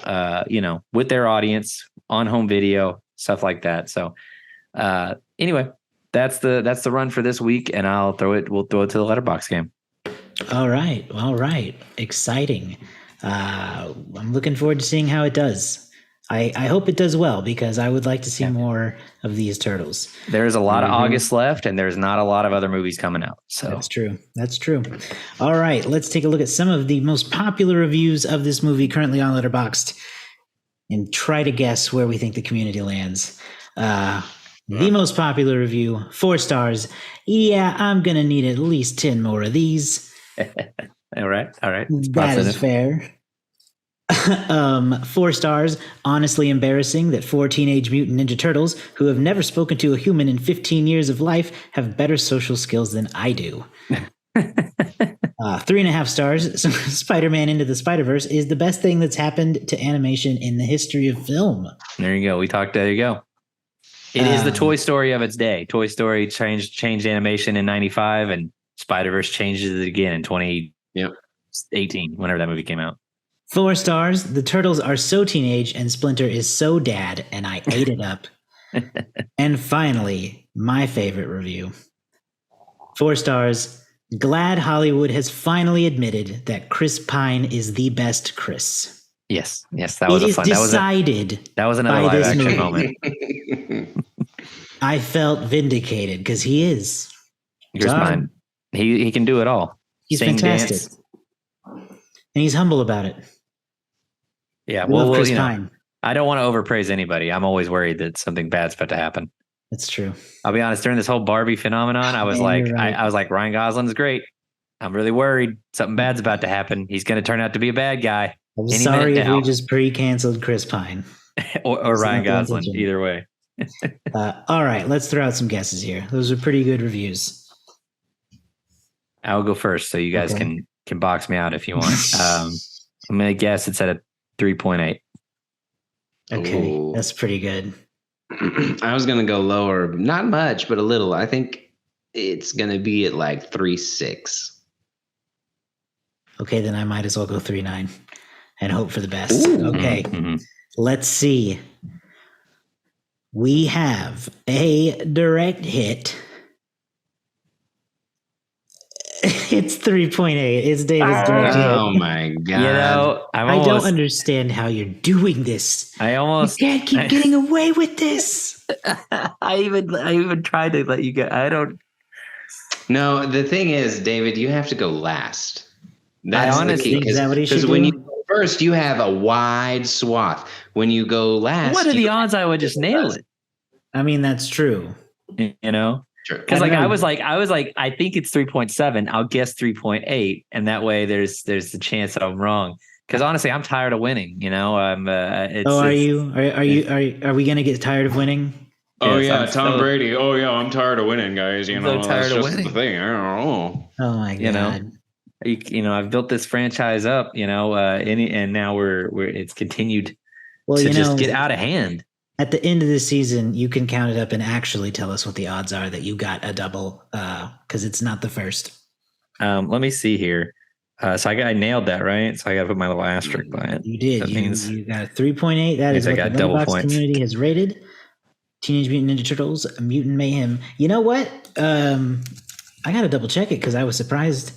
with their audience on home video, stuff like that. So anyway, that's the run for this week, and we'll throw it to the letterbox game. All right. Exciting. I'm looking forward to seeing how it does. I hope it does well, because I would like to see more of these turtles. There's a lot of August left, and there's not a lot of other movies coming out. So That's true. All right, let's take a look at some of the most popular reviews of this movie currently on Letterboxd and try to guess where we think the community lands. The most popular review, 4 stars. Yeah, I'm going to need at least 10 more of these. All right. That is fair. 4 stars. Honestly embarrassing that 4 Teenage Mutant Ninja Turtles, who have never spoken to a human in 15 years of life, have better social skills than I do. 3.5 stars. Spider-Man Into the Spider-Verse is the best thing that's happened to animation in the history of film. There you go. There you go. It is the Toy Story of its day. Toy Story changed animation in 95, and Spider-Verse changes it again in 2018, whenever that movie came out. 4 stars. The turtles are so teenage and Splinter is so dad, and I ate it up. And finally, my favorite review. 4 stars. Glad Hollywood has finally admitted that Chris Pine is the best Chris. Yes, that was decided. That was another live action moment. I felt vindicated because he is. Chris Pine. He can do it all. He's fantastic. Dance. And he's humble about it. Yeah, well, Chris Pine. I don't want to overpraise anybody. I'm always worried that something bad's about to happen. That's true. I'll be honest. During this whole Barbie phenomenon, I was right. I was like, Ryan Gosling's great. I'm really worried something bad's about to happen. He's going to turn out to be a bad guy. I'm sorry if we just pre-canceled Chris Pine or Ryan Gosling. Either way. All right, let's throw out some guesses here. Those are pretty good reviews. I'll go first, so you guys can box me out if you want. I'm going to guess it's at a 3.8. Okay, ooh. That's pretty good. I was going to go lower, not much, but a little. I think it's going to be at like 3.6. Okay, then I might as well go 3.9 and hope for the best. Ooh. Okay, Let's see. We have a direct hit. It's 3.8. It's David's direct hit. Oh my god! I don't understand how you're doing this. You can't keep getting away with this. I even tried to let you go. I don't. No, the thing is, David, you have to go last. That's the key. Because when you go first, you have a wide swath. When you go last, what are the odds I would just nail it? I mean, that's true. You know. Because I was like, I think it's 3.7. I'll guess 3.8, and that way there's the chance that I'm wrong. Because honestly, I'm tired of winning. Are we gonna get tired of winning? Oh yeah, Tom Brady. Oh yeah, I'm tired of winning, guys. I'm so tired of winning. The thing. I don't know. Oh my god. I've built this franchise up. And now it's continued to just get out of hand. At the end of the season, you can count it up and actually tell us what the odds are that you got a double, because it's not the first. Let me see here. So I nailed that, right? So I got to put my little asterisk by it. You did. You got a 3.8. That is what the Letterboxd community has rated Teenage Mutant Ninja Turtles: Mutant Mayhem. You know what? I got to double check it because I was surprised.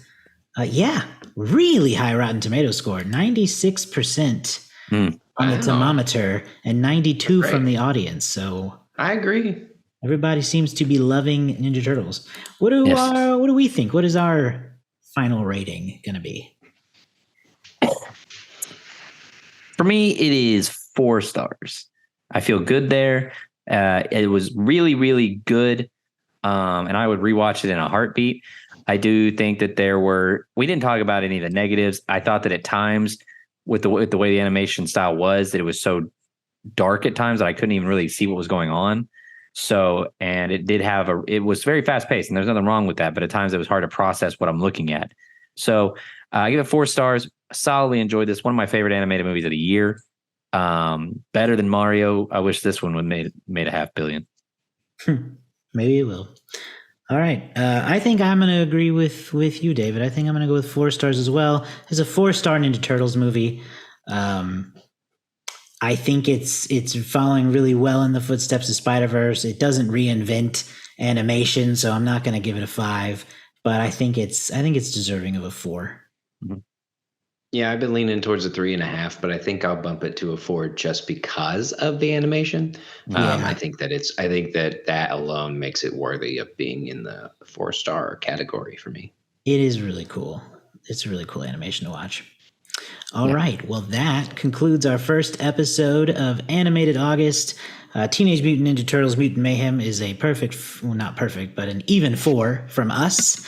Really high Rotten Tomatoes score, 96% on the thermometer and 92 from the audience. So I agree. Everybody seems to be loving Ninja Turtles. What do we think? What is our final rating going to be? For me, it is 4 stars. I feel good there. It was really, really good. And I would rewatch it in a heartbeat. I do think that we didn't talk about any of the negatives. I thought that at times with the way the animation style was, that it was so dark at times that I couldn't even really see what was going on. So, and it was very fast paced, and there's nothing wrong with that, but at times it was hard to process what I'm looking at. So I give it 4 stars. Solidly enjoyed this. One of my favorite animated movies of the year. Better than Mario. I wish this one would made $500 million. Maybe it will. All right. I think I'm going to agree with you, David. I think I'm going to go with 4 stars as well. It's a 4-star Ninja Turtles movie. I think it's following really well in the footsteps of Spider-Verse. It doesn't reinvent animation, so I'm not going to give it a 5, but I think it's deserving of a 4. Mm-hmm. Yeah, I've been leaning towards a 3.5, but I think I'll bump it to a 4 just because of the animation. I think that alone makes it worthy of being in the 4-star category for me. It is really cool. It's a really cool animation to watch. All right. Well, that concludes our first episode of Animated August. Teenage Mutant Ninja Turtles Mutant Mayhem is a not perfect, but an even 4 from us.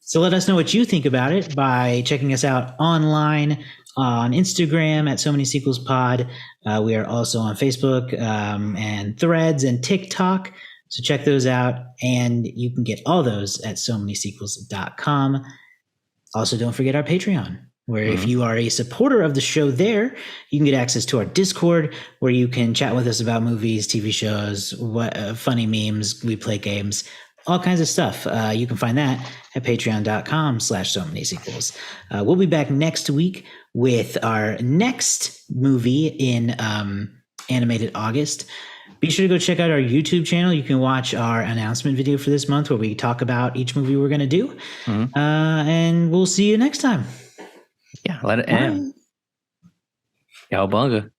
So let us know what you think about it by checking us out online on Instagram at So Many Sequels Pod. We are also on Facebook and Threads and TikTok. So check those out. And you can get all those at SoManySequels.com. Also, don't forget our Patreon, where if you are a supporter of the show there, you can get access to our Discord, where you can chat with us about movies, TV shows, funny memes, we play games, all kinds of stuff. You can find that at patreon.com/SoManySequels. We'll be back next week with our next movie in Animated August. Be sure to go check out our YouTube channel. You can watch our announcement video for this month where we talk about each movie we're going to do. And we'll see you next time. Yeah, let it end. Cowabunga.